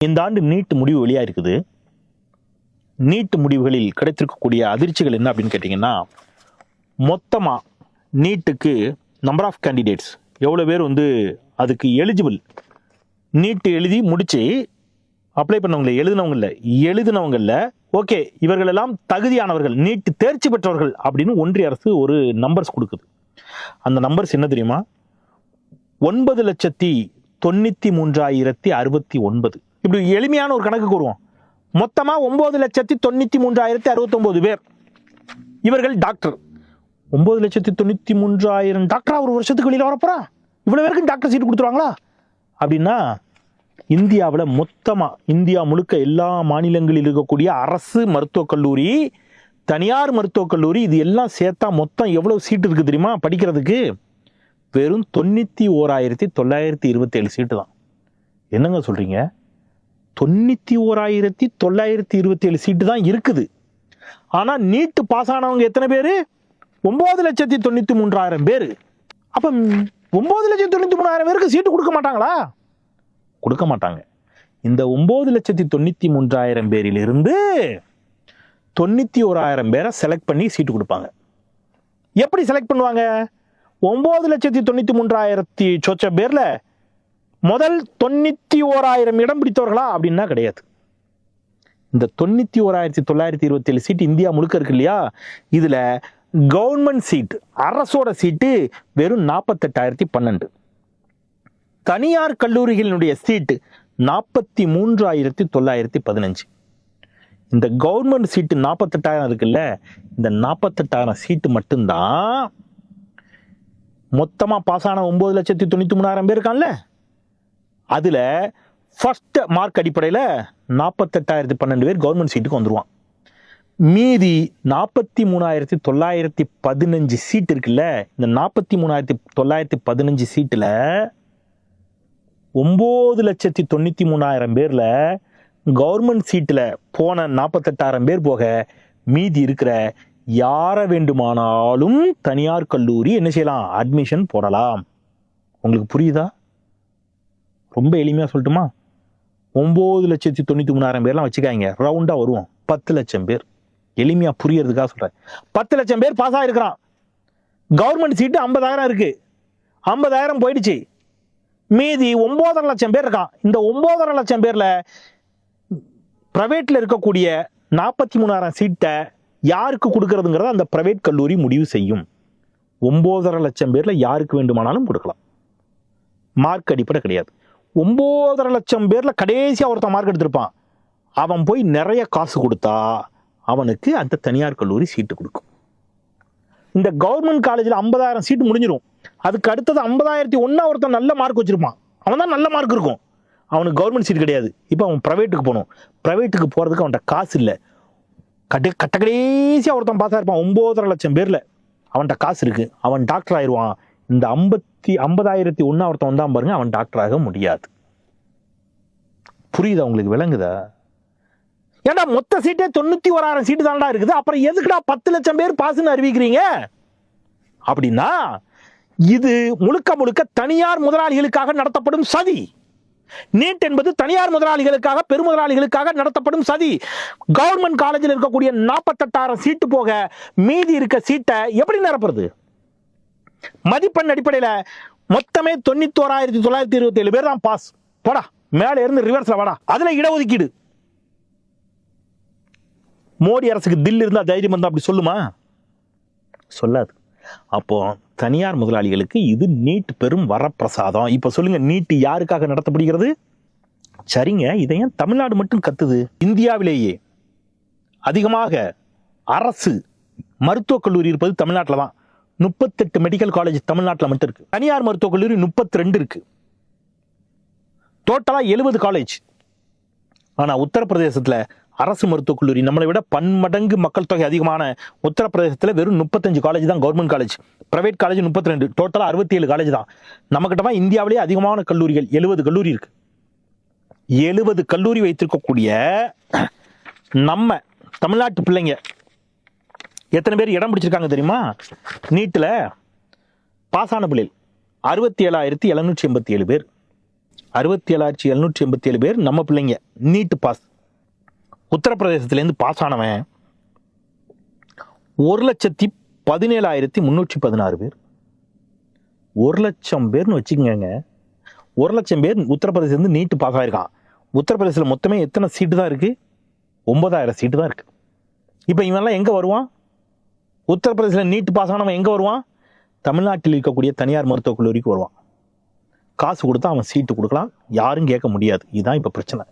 இந்த ஆண்டு நீட் முடிவு வெளியாக இருக்குது. நீட் முடிவுகளில் கிடைத்திருக்கக்கூடிய அதிர்ச்சிகள் என்ன அப்படின்னு கேட்டிங்கன்னா, மொத்தமாக நீட்டுக்கு நம்பர் ஆஃப் கேண்டிடேட்ஸ் எவ்வளோ பேர் அதுக்கு எலிஜிபிள், நீட் எழுதி முடித்து அப்ளை பண்ணவங்கள எழுதினவங்கள ஓகே இவர்களெல்லாம் தகுதியானவர்கள், நீட் தேர்ச்சி பெற்றவர்கள் அப்படின்னு ஒன்றிய அரசு ஒரு நம்பர்ஸ் கொடுக்குது. அந்த நம்பர்ஸ் என்ன தெரியுமா? 9,93,069. இப்படி எளிமையான ஒரு கணக்கு கூறுவோம். மொத்தமா 9,93,069 பேர் இவர்கள் டாக்டர். 9,93,000 டாக்டரா ஒரு வருஷத்துக்கு வெளியில வரப்போறா? இவ்வளவு பேருக்கு டாக்டர் சீட் கொடுத்துருவாங்களா அப்படின்னா, இந்தியாவில் மொத்தமா இந்தியா முழுக்க எல்லா மாநிலங்களில் இருக்கக்கூடிய அரசு மருத்துவக் கல்லூரி, தனியார் மருத்துவக் கல்லூரி, இது எல்லாம் சேர்த்தா மொத்தம் எவ்வளவு சீட் இருக்கு தெரியுமா படிக்கிறதுக்கு? வெறும் 91,927 சீட்டு தான். என்னங்க சொல்றீங்க? 91,927 சீட்டு தான் இருக்குது. ஆனா நீட் பாஸ் ஆனவங்க எத்தனை பேரு? 9,93,000 பேரு. அப்ப 9,93,000 பேருக்கு சீட்டு கொடுக்க மாட்டாங்களா? கொடுக்க மாட்டாங்க. இந்த 9,93,000 பேரிலிருந்து 91,000 பேரை செலக்ட் பண்ணி சீட்டு கொடுப்பாங்க. எப்படி செலக்ட் பண்ணுவாங்க? 9,93,000 சொச்ச பேர்ல முதல் 91,000 இடம் பிடித்தவர்களா அப்படின்னா கிடையாது. இந்த 91,927 சீட் இந்தியா முழுக்க இருக்கு இல்லையா, இதுல கவர்மெண்ட் சீட், அரசோட சீட்டு வெறும் 48,012. தனியார் கல்லூரிகளினுடைய சீட்டு 43,915. இந்த கவர்மெண்ட் சீட்டு 48,000 இருக்குல்ல, இந்த 48,000 சீட்டு மட்டும்தான் மொத்தமா பாஸ் ஆன 9,93,000 பேர் இருக்கான்ல, அதுல ஃபர்ஸ்ட் மார்க் அடிப்படையில் 48,012 பேர் கவர்மெண்ட் சீட்டுக்கு வந்துருவான். மீதி 43,915 சீட் இருக்குல்ல, இந்த 43,915 சீட்டுல 9,93,000 பேர்ல கவர்மெண்ட் சீட்டுல போன 48,000 பேர் போக மீதி இருக்கிற யார வேண்டுமானாலும் தனியார் கல்லூரி என்ன செய்யலாம்? அட்மிஷன் போடலாம். உங்களுக்கு புரியுதா? ரொம்ப எளிமையா சொல்லட்டுமா? 9,93,000 பேர்லாம் வச்சுக்காங்க, ரவுண்டா வருவோம் 10 லட்சம் பேர். எளிமையா புரியறதுக்காக சொல்றேன். 10 லட்சம் பேர் பாஸ் ஆயிருக்கிறான். கவர்மெண்ட் சீட்டு 50,000 இருக்கு, 50,000 போயிடுச்சு. மீதி 9.5 லட்சம் பேர் இருக்கான். இந்த 9.5 லட்சம் பேர்ல பிரைவேட்ல இருக்கக்கூடிய 43,000 சீட்டை யாருக்கு கொடுக்கறதுங்கிறத அந்த பிரைவேட் கல்லூரி முடிவு செய்யும். 9.5 லட்சம் பேர்ல யாருக்கு வேண்டுமானாலும் கொடுக்கலாம். மார்க் அடிப்படை கிடையாது. 9.5 லட்சம் பேர்ல கடைசியா ஒருத்தன் மார்க் எடுத்திருப்பான், அவன் போய் நிறைய காசு கொடுத்தா அவனுக்கு அந்த தனியார் கல்லூரி சீட்டு கொடுக்கும். இந்த கவர்மெண்ட் காலேஜில் 50,000 சீட்டு முடிஞ்சிடும். அதுக்கு அடுத்தது 50,001 ஒருத்தன் நல்ல மார்க் வச்சிருப்பான், அவன் தான் நல்ல மார்க் இருக்கும், அவனுக்கு கவர்மெண்ட் சீட் கிடையாது. இப்போ அவன் பிரைவேட்டுக்கு போகணும். பிரைவேட்டுக்கு போறதுக்கு அவன்கிட்ட காசு இல்லை. கடைசியா ஒருத்தன் பாஸ் ஆயிருப்பான் 9.5 லட்சம் பேர்ல, அவன்கிட்ட காசு இருக்கு, அவன் டாக்டர் ஆயிடுவான். இந்த 50,001 ஒருத்தன் வந்தான் பாருங்க, அவன் டாக்டர் ஆக முடியாது. புரியுதா உங்களுக்கு? விளங்குதா? ஏன்டா மொத்த சீட்டே 91,000 சீட்டு தான்டா இருக்குது, அப்புறம் எதுக்குடா 10 லட்சம் பேர் பாஸ்ன்னு அறிவிக்கிறீங்க அப்படின்னா, இது முழுக்க முழுக்க தனியார் முதலாளிகளுக்காக நடத்தப்படும் சதி. நீட் என்பது தனியார் முதலாளிகளுக்காக, பெருமுதலாளிகளுக்காக நடத்தப்படும் சதி. கவர்மெண்ட் காலேஜில் இருக்கக்கூடிய 48,000 சீட்டு போக மீதி இருக்க சீட்டை எப்படி நிரப்புறது? மதிப்பெண் அடிப்படையில் மொத்தமே 91,927 பேர் தான் பாஸ். போடா, மேல இருந்து ரிவர்ஸ்ல வாடா. அதுல இடஒதுக்கீடு. மோடி அரசுக்கு தில் இருந்தா, தைரியம் இருந்தா அப்படி சொல்லுமா? சொல்லாது. அப்போ தனியார் முதலாளிகளுக்கு இது நீட் பெரும் வரப்பிரசாதம். இப்ப சொல்லுங்க, நீட் யாருக்காக நடத்தப்படுகிறது? சரிங்க, இதை ஏன் தமிழ்நாடு மட்டும் கத்துது? இந்தியாவிலேயே அதிகமாக அரசு மருத்துவக் கல்லூரி இருப்பது தமிழ்நாட்டில் தான். 38 மெடிக்கல் காலேஜ் தமிழ்நாட்டில் மட்டும் இருக்கு. தனியார் மருத்துவக் கல்லூரி 32 இருக்கு. டோட்டலா 70 காலேஜ். ஆனா உத்தரப்பிரதேசத்துல அரசு மருத்துவக் கல்லூரி நம்மளை விட பன்மடங்கு மக்கள் தொகை அதிகமான உத்தரப்பிரதேசத்தில் வெறும் 35 காலேஜ் தான் கவர்மெண்ட் காலேஜ். Private college 32. டோட்டலா 67 காலேஜ் தான். நம்மகிட்ட தான் இந்தியாவிலேயே அதிகமான கல்லூரிகள் 70 கல்லூரி இருக்கு. 70 கல்லூரி வைத்திருக்கக்கூடிய நம்ம தமிழ்நாட்டு பிள்ளைங்க எத்தனை பேர் இடம் பிடிச்சிருக்காங்க தெரியுமா? நீட்ல பாஸ் ஆன பிள்ளைகள் 67,787 பேர். 67,787 பேர் நம்ம பிள்ளைங்க நீட் பாஸ். உத்தரப்பிரதேசத்திலேருந்து பாஸ் ஆனவன் 1,17,316 பேர். 1,00,000 பேர்னு வச்சுக்கோங்க. 1,00,000 பேர் உத்தரப்பிரதேசத்துலேருந்து நீட் பாஸ் ஆயிருக்கான். உத்தரப்பிரதேசத்தில் மொத்தமே எத்தனை சீட்டு தான் இருக்கு? 9,000 சீட்டு தான் இருக்கு. இப்போ இவன்லாம் எங்கே வருவான்? உத்தரப்பிரதேசத்தில் நீட் பாஸ் ஆனவன் எங்கே வருவான்? தமிழ்நாட்டில் இருக்கக்கூடிய தனியார் மருத்துவக் கல்லூரிக்கு வருவான். காசு கொடுத்தா அவன் சீட்டு கொடுக்கலாம், யாரும் கேட்க முடியாது. இதுதான் இப்போ பிரச்சனை.